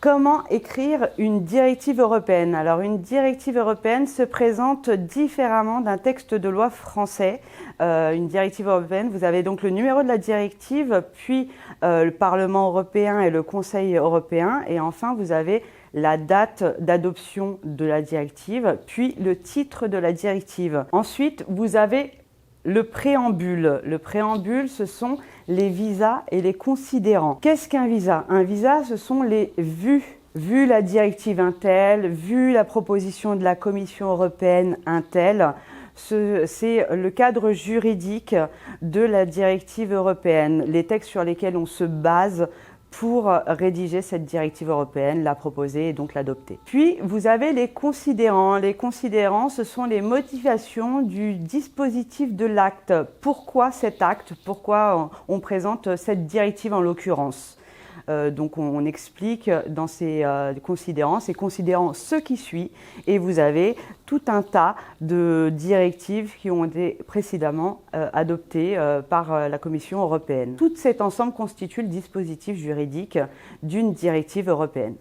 Comment écrire une directive européenne? Alors, une directive européenne se présente différemment d'un texte de loi français. Une directive européenne, vous avez donc le numéro de la directive, puis le Parlement européen et le Conseil européen, et enfin vous avez la date d'adoption de la directive, puis le titre de la directive. Ensuite, vous avez le préambule. Le préambule, ce sont les visas et les considérants. Qu'est-ce qu'un visa? Un visa, ce sont les vues. Vu la directive Intel, vu la proposition de la Commission européenne Intel, c'est le cadre juridique de la directive européenne, les textes sur lesquels on se base pour rédiger cette directive européenne, la proposer et donc l'adopter. Puis, vous avez les considérants. Les considérants, ce sont les motivations du dispositif de l'acte. Pourquoi cet acte? Pourquoi on présente cette directive en l'occurrence? Donc on explique dans ces considérants ce qui suit, et vous avez tout un tas de directives qui ont été précédemment adoptées par la Commission européenne. Tout cet ensemble constitue le dispositif juridique d'une directive européenne.